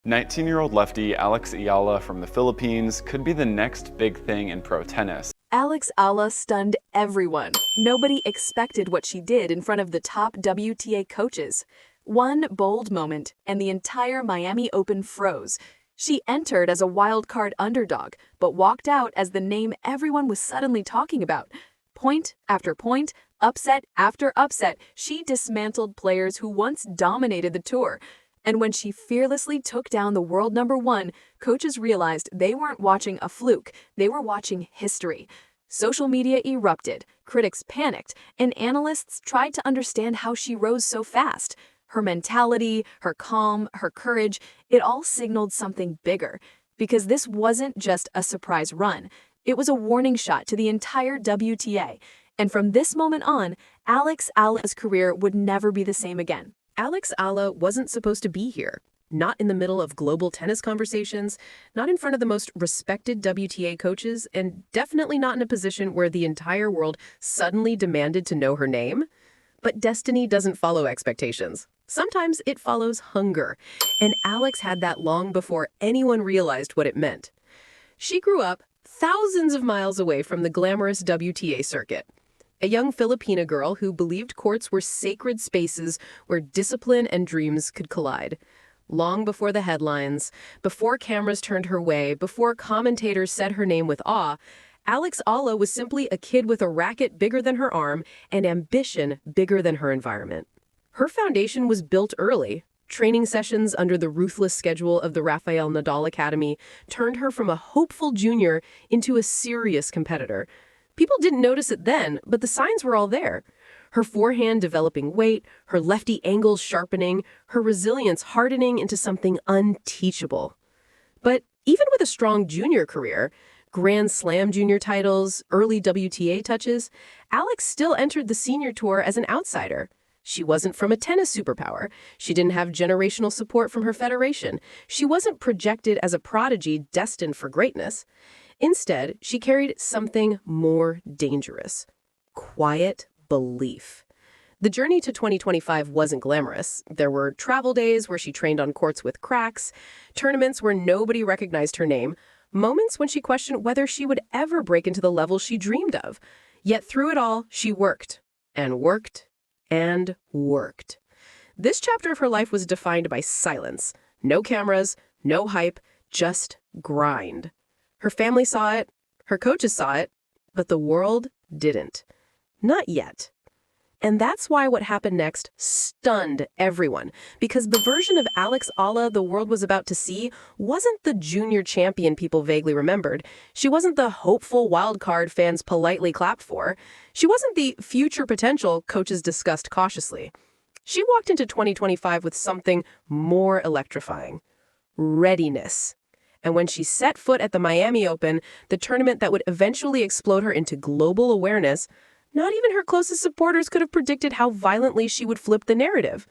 19-year-old lefty Alex Eala from the Philippines could be the next big thing in pro tennis. Alex Eala stunned everyone. Nobody expected what she did in front of the top WTA coaches. One bold moment, and the entire Miami Open froze. She entered as a wildcard underdog, but walked out as the name everyone was suddenly talking about. Point after point, upset after upset, she dismantled players who once dominated the tour. And when she fearlessly took down the world number one, coaches realized they weren't watching a fluke, they were watching history. Social media erupted, critics panicked, and analysts tried to understand how she rose so fast. Her mentality, her calm, her courage, it all signaled something bigger. Because this wasn't just a surprise run, it was a warning shot to the entire WTA. And from this moment on, Alex Eala's career would never be the same again. Alex Eala wasn't supposed to be here. Not in the middle of global tennis conversations, not in front of the most respected WTA coaches, and definitely not in a position where the entire world suddenly demanded to know her name. But destiny doesn't follow expectations. Sometimes it follows hunger, and Alex had that long before anyone realized what it meant. She grew up thousands of miles away from the glamorous WTA circuit. A young Filipina girl who believed courts were sacred spaces where discipline and dreams could collide. Long before the headlines, before cameras turned her way, before commentators said her name with awe, Alex Eala was simply a kid with a racket bigger than her arm and ambition bigger than her environment. Her foundation was built early. Training sessions under the ruthless schedule of the Rafael Nadal Academy turned her from a hopeful junior into a serious competitor. People didn't notice it then, but the signs were all there. Her forehand developing weight, her lefty angles sharpening, her resilience hardening into something unteachable. But even with a strong junior career, Grand Slam junior titles, early WTA touches, Alex still entered the senior tour as an outsider. She wasn't from a tennis superpower. She didn't have generational support from her federation. She wasn't projected as a prodigy destined for greatness. Instead, she carried something more dangerous: quiet belief. The journey to 2025 wasn't glamorous. There were travel days where she trained on courts with cracks, tournaments where nobody recognized her name, moments when she questioned whether she would ever break into the level she dreamed of. Yet through it all, she worked, and worked, and worked. This chapter of her life was defined by silence. No cameras, no hype, just grind. Her family saw it, her coaches saw it, but the world didn't. Not yet. And that's why what happened next stunned everyone, because the version of Alex Eala the world was about to see wasn't the junior champion people vaguely remembered. She wasn't the hopeful wildcard fans politely clapped for. She wasn't the future potential coaches discussed cautiously. She walked into 2025 with something more electrifying: readiness. And when she set foot at the Miami Open, the tournament that would eventually explode her into global awareness, not even her closest supporters could have predicted how violently she would flip the narrative.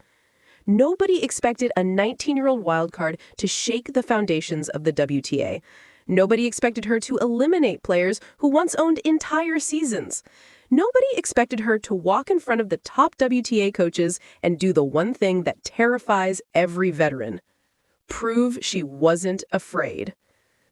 Nobody expected a 19-year-old wildcard to shake the foundations of the WTA. Nobody expected her to eliminate players who once owned entire seasons. Nobody expected her to walk in front of the top WTA coaches and do the one thing that terrifies every veteran: prove she wasn't afraid.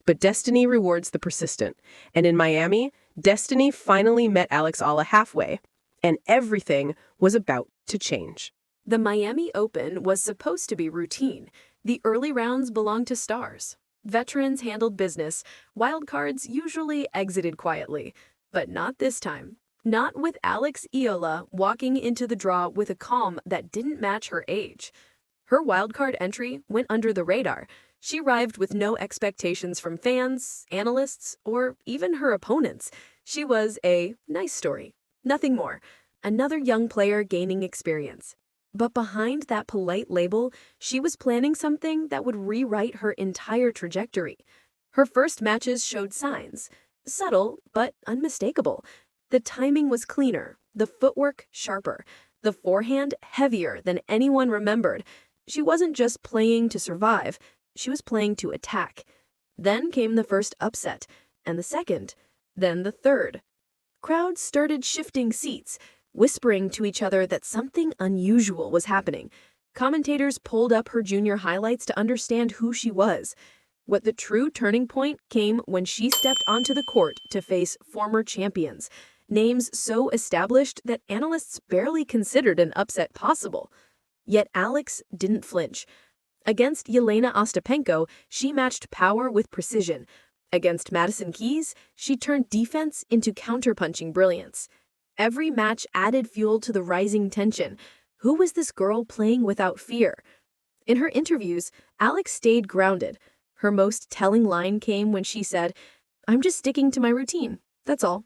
But destiny rewards the persistent. And in Miami, destiny finally met Alex Eala halfway, and everything was about to change. The Miami Open was supposed to be routine. The early rounds belonged to stars. Veterans handled business. Wildcards usually exited quietly. But not this time. Not with Alex Eala walking into the draw with a calm that didn't match her age. Her wildcard entry went under the radar. She arrived with no expectations from fans, analysts, or even her opponents. She was a nice story. Nothing more. Another young player gaining experience. But behind that polite label, she was planning something that would rewrite her entire trajectory. Her first matches showed signs. Subtle, but unmistakable. The timing was cleaner, the footwork sharper, the forehand heavier than anyone remembered. She wasn't just playing to survive, she was playing to attack. Then came the first upset, and the second, then the third. Crowds started shifting seats, whispering to each other that something unusual was happening. Commentators pulled up her junior highlights to understand who she was. What the true turning point came when she stepped onto the court to face former champions, names so established that analysts barely considered an upset possible. Yet Alex didn't flinch. Against Yelena Ostapenko, she matched power with precision. Against Madison Keys, she turned defense into counterpunching brilliance. Every match added fuel to the rising tension. Who was this girl playing without fear? In her interviews, Alex stayed grounded. Her most telling line came when she said, "I'm just sticking to my routine, that's all."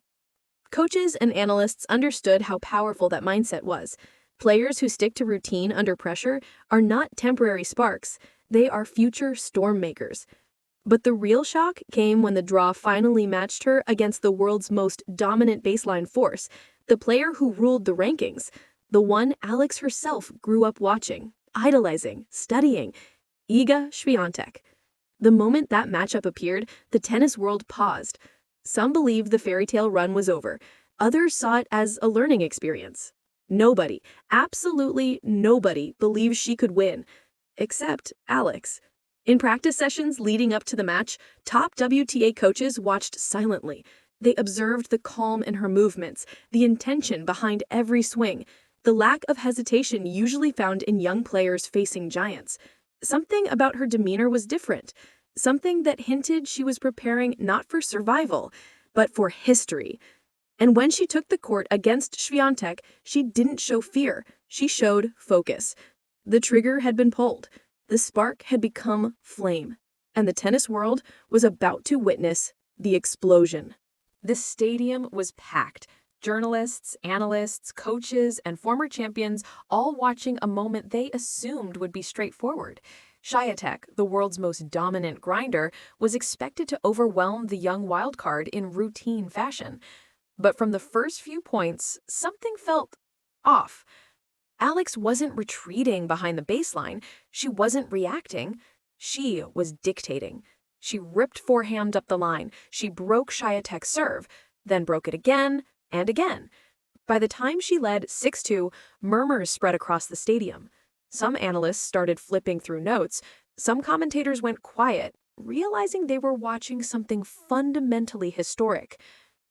Coaches and analysts understood how powerful that mindset was. Players who stick to routine under pressure are not temporary sparks, they are future storm makers. But the real shock came when the draw finally matched her against the world's most dominant baseline force, the player who ruled the rankings, the one Alex herself grew up watching, idolizing, studying, Iga Swiatek. The moment that matchup appeared, the tennis world paused. Some believed the fairy tale run was over. Others saw it as a learning experience. Nobody, absolutely nobody, believed she could win, except Alex. In practice sessions leading up to the match, top WTA coaches watched silently. They observed the calm in her movements, the intention behind every swing, the lack of hesitation usually found in young players facing giants. Something about her demeanor was different, something that hinted she was preparing not for survival, but for history. And when she took the court against Swiatek, she didn't show fear, she showed focus. The trigger had been pulled. The spark had become flame, and the tennis world was about to witness the explosion. The stadium was packed. Journalists, analysts, coaches, and former champions all watching a moment they assumed would be straightforward. Swiatek, the world's most dominant grinder, was expected to overwhelm the young wildcard in routine fashion. But from the first few points, something felt off. Alex wasn't retreating behind the baseline. She wasn't reacting. She was dictating. She ripped forehand up the line. She broke Swiatek's serve, then broke it again and again. By the time she led 6-2, murmurs spread across the stadium. Some analysts started flipping through notes. Some commentators went quiet, realizing they were watching something fundamentally historic.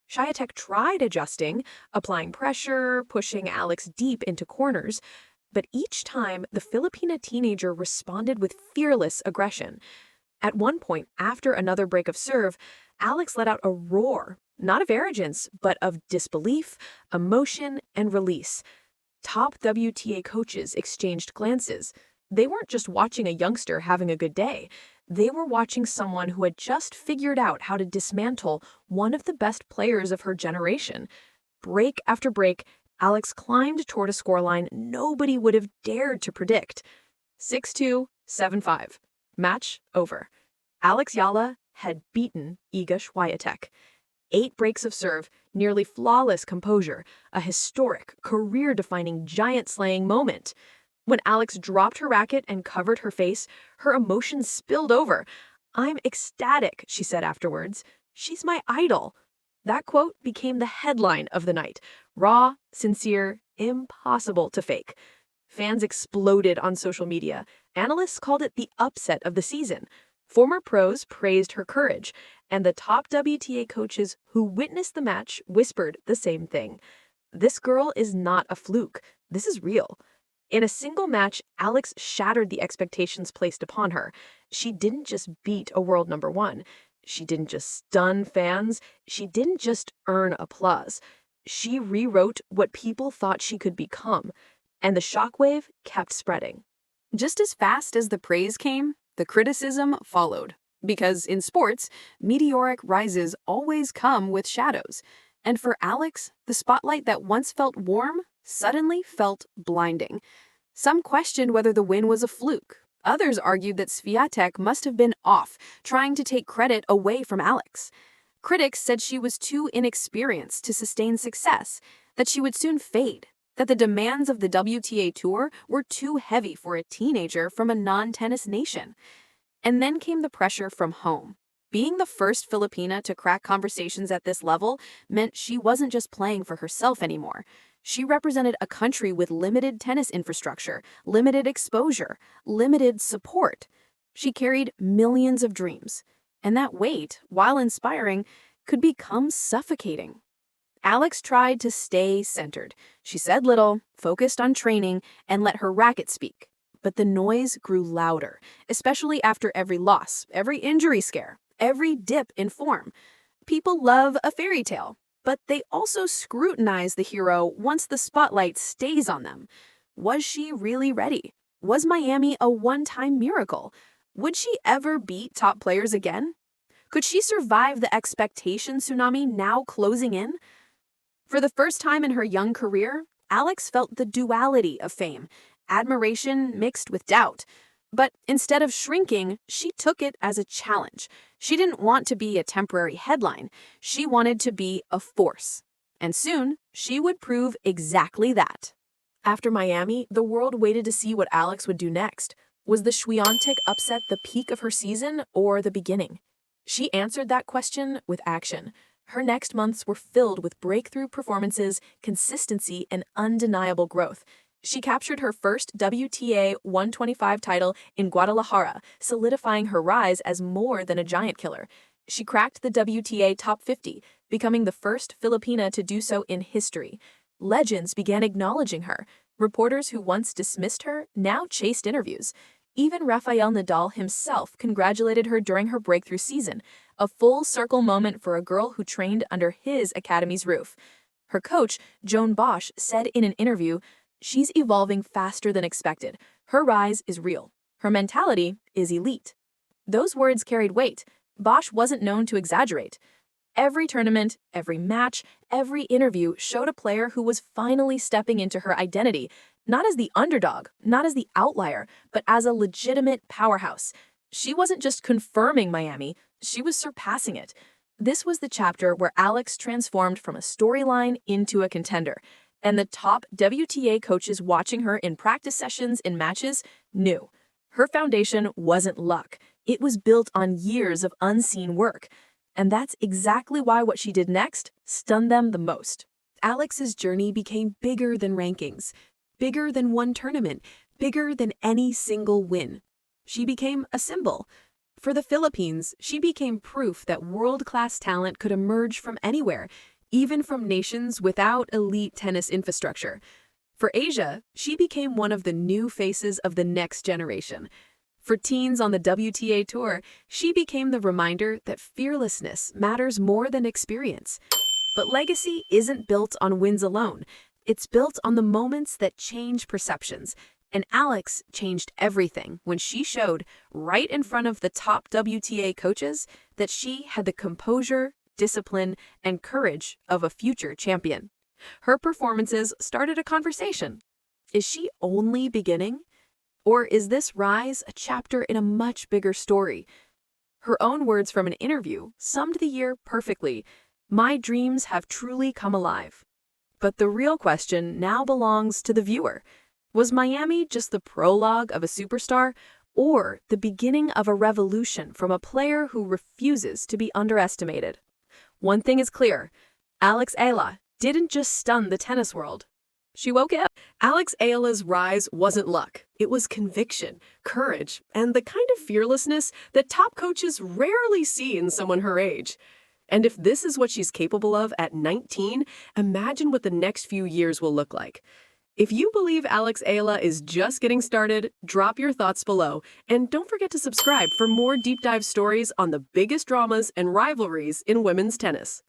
Swiatek tried adjusting, applying pressure, pushing Alex deep into corners, but each time the Filipina teenager responded with fearless aggression. At one point, after another break of serve, Alex let out a roar, not of arrogance, but of disbelief, emotion, and release. Top WTA coaches exchanged glances. They weren't just watching a youngster having a good day. They were watching someone who had just figured out how to dismantle one of the best players of her generation. Break after break, Alex climbed toward a scoreline nobody would have dared to predict. 6-2, 7-5. Match over. Alex Eala had beaten Iga Swiatek. 8 breaks of serve, nearly flawless composure, a historic, career-defining, giant-slaying moment. When Alex dropped her racket and covered her face, her emotions spilled over. "I'm ecstatic," she said afterwards. "She's my idol." That quote became the headline of the night. Raw, sincere, impossible to fake. Fans exploded on social media. Analysts called it the upset of the season. Former pros praised her courage, and the top WTA coaches who witnessed the match whispered the same thing. This girl is not a fluke. This is real. In a single match, Alex shattered the expectations placed upon her. She didn't just beat a world number one. She didn't just stun fans. She didn't just earn applause. She rewrote what people thought she could become, and the shockwave kept spreading. Just as fast as the praise came, the criticism followed. Because in sports, meteoric rises always come with shadows. And for Alex, the spotlight that once felt warm suddenly felt blinding. Some questioned whether the win was a fluke. Others argued that Swiatek must have been off, trying to take credit away from Alex. Critics said she was too inexperienced to sustain success, that she would soon fade, that the demands of the WTA Tour were too heavy for a teenager from a non-tennis nation. And then came the pressure from home. Being the first Filipina to crack conversations at this level meant she wasn't just playing for herself anymore. She represented a country with limited tennis infrastructure, limited exposure, limited support. She carried millions of dreams, and that weight, while inspiring, could become suffocating. Alex tried to stay centered. She said little, focused on training, and let her racket speak. But the noise grew louder, especially after every loss, every injury scare, every dip in form. People love a fairy tale, but they also scrutinize the hero once the spotlight stays on them. Was she really ready? Was Miami a one-time miracle? Would she ever beat top players again? Could she survive the expectation tsunami now closing in? For the first time in her young career, Alex felt the duality of fame, admiration mixed with doubt. But instead of shrinking, she took it as a challenge. She didn't want to be a temporary headline. She wanted to be a force. And soon, she would prove exactly that. After Miami, the world waited to see what Alex would do next. Was the Swiatek upset the peak of her season or the beginning? She answered that question with action. Her next months were filled with breakthrough performances, consistency, and undeniable growth. She captured her first WTA 125 title in Guadalajara, solidifying her rise as more than a giant killer. She cracked the WTA top 50, becoming the first Filipina to do so in history. Legends began acknowledging her. Reporters who once dismissed her now chased interviews. Even Rafael Nadal himself congratulated her during her breakthrough season, a full-circle moment for a girl who trained under his academy's roof. Her coach, Joan Bosch, said in an interview, "She's evolving faster than expected. Her rise is real. Her mentality is elite." Those words carried weight. Bosch wasn't known to exaggerate. Every tournament, every match, every interview showed a player who was finally stepping into her identity, not as the underdog, not as the outlier, but as a legitimate powerhouse. She wasn't just confirming Miami, she was surpassing it. This was the chapter where Alex transformed from a storyline into a contender, and the top WTA coaches watching her in practice sessions and matches knew. Her foundation wasn't luck. It was built on years of unseen work. And that's exactly why what she did next stunned them the most. Alex's journey became bigger than rankings, bigger than one tournament, bigger than any single win. She became a symbol. For the Philippines, she became proof that world-class talent could emerge from anywhere, even from nations without elite tennis infrastructure. For Asia, she became one of the new faces of the next generation. For teens on the WTA Tour, she became the reminder that fearlessness matters more than experience. But legacy isn't built on wins alone. It's built on the moments that change perceptions. And Alex changed everything when she showed, right in front of the top WTA coaches, that she had the composure, discipline, and courage of a future champion. Her performances started a conversation. Is she only beginning? Or is this rise a chapter in a much bigger story? Her own words from an interview summed the year perfectly. "My dreams have truly come alive." But the real question now belongs to the viewer. Was Miami just the prologue of a superstar, or the beginning of a revolution from a player who refuses to be underestimated? One thing is clear, Alex Eala didn't just stun the tennis world. She woke up. Alex Eala's rise wasn't luck. It was conviction, courage, and the kind of fearlessness that top coaches rarely see in someone her age. And if this is what she's capable of at 19, imagine what the next few years will look like. If you believe Alex Eala is just getting started, drop your thoughts below. And don't forget to subscribe for more deep dive stories on the biggest dramas and rivalries in women's tennis.